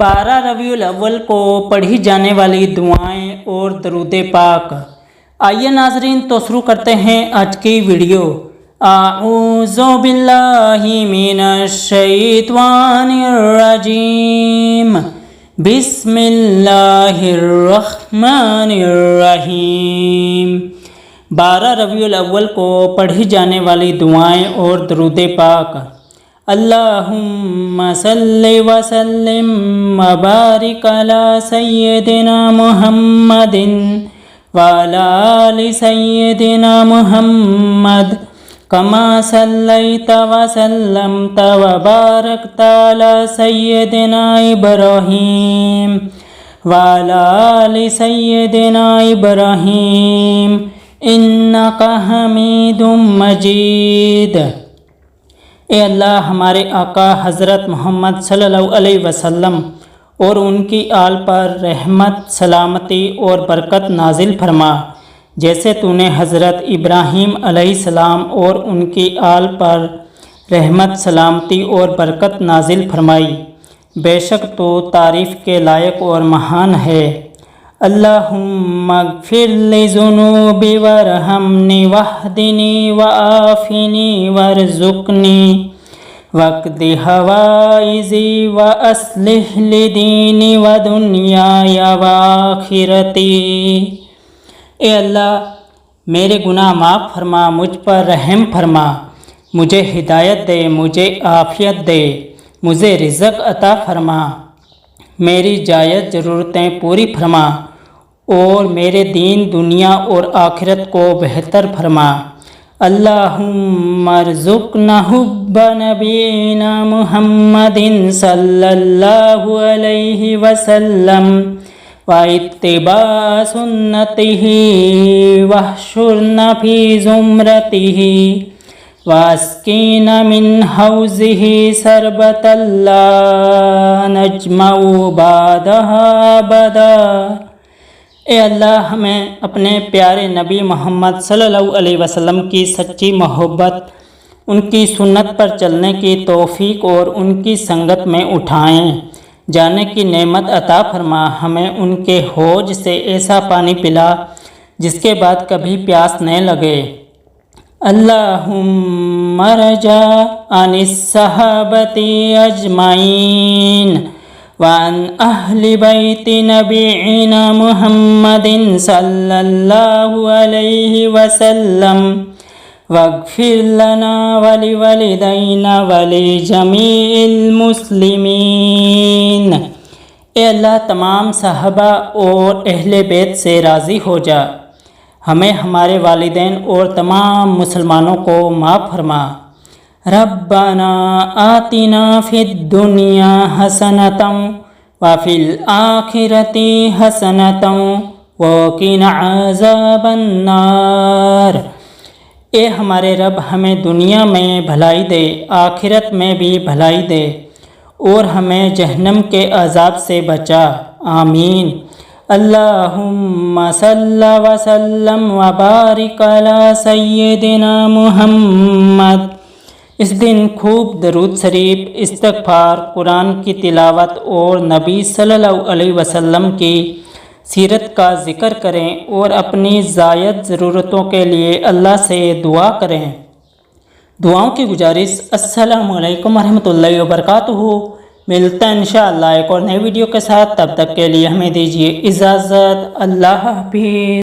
12 ربیع الاول کو پڑھی جانے والی دعائیں اور درود پاک۔ آئیے ناظرین تو شروع کرتے ہیں آج کی ویڈیو۔ اعوذ باللہ من الشیطان الرجیم، بسم اللہ الرحمن الرحیم۔ 12 ربیع الاول کو پڑھی جانے والی دعائیں اور درود پاک۔ اللہم صلی وسلم وبارک علی سیدنا محمد وعلی آل سیدنا محمد کما صلیت وسلمت وبارکت علی سیدنا ابراہیم وعلی آل سیدنا ابراہیم انک حمید مجید۔ اے اللہ، ہمارے آقا حضرت محمد صلی اللہ علیہ وسلم اور ان کی آل پر رحمت، سلامتی اور برکت نازل فرما، جیسے تو نے حضرت ابراہیم علیہ السلام اور ان کی آل پر رحمت، سلامتی اور برکت نازل فرمائی۔ بے شک تو تعریف کے لائق اور مہان ہے۔ اللہم اغفر لی ذنوبی وارحمنی واہدنی وعافنی وارزقنی واقض حوائجی واصلح لی دینی ودنیای وآخرتی۔ اے اللہ، میرے گناہ معاف فرما، مجھ پر رحم فرما، مجھے ہدایت دے، مجھے عافیت دے، مجھے رزق عطا فرما، میری جائز ضرورتیں پوری فرما اور میرے دین، دنیا اور آخرت کو بہتر فرما۔ اللہم ارزقنا حب نبینا محمد صلی اللہ علیہ وسلم واتباع سنتہ واحشرنا فی زمرتہ واسقنا من حوضہ شربۃ لا نظمأ بعدہا ابدا۔ اے اللہ، ہمیں اپنے پیارے نبی محمد صلی اللہ علیہ وسلم کی سچی محبت، ان کی سنت پر چلنے کی توفیق اور ان کی سنگت میں اٹھائیں جانے کی نعمت عطا فرما۔ ہمیں ان کے حوض سے ایسا پانی پلا جس کے بعد کبھی پیاس نہ لگے۔ اللہم ارجع عن الصحابۃ اجمعین وعن اہل بیت نبینا محمد صلی اللہ علیہ وسلم واغفر لنا ولوالدینا ولجمیع المسلمین۔ اے اللہ، تمام صحابہ اور اہل بیت سے راضی ہو جا، ہمیں، ہمارے والدین اور تمام مسلمانوں کو معاف فرما۔ ربنا آتنا فی الدنیا حسنۃ وفی الآخرۃ حسنۃ وقنا عذاب النار۔ اے ہمارے رب، ہمیں دنیا میں بھلائی دے، آخرت میں بھی بھلائی دے اور ہمیں جہنم کے عذاب سے بچا، آمین۔ اللہم صلی وسلم وبارک علی سیدنا محمد۔ اس دن خوب درود شریف، استغفار، قرآن کی تلاوت اور نبی صلی اللہ علیہ وسلم کی سیرت کا ذکر کریں اور اپنی زائد ضرورتوں کے لیے اللہ سے دعا کریں۔ دعاؤں کی گزارش۔ السلام علیکم ورحمۃ اللہ وبرکاتہ۔ ملتا ہے انشاءاللہ ایک اور نئے ویڈیو کے ساتھ، تب تک کے لیے ہمیں دیجیے اجازت۔ اللہ حافظ۔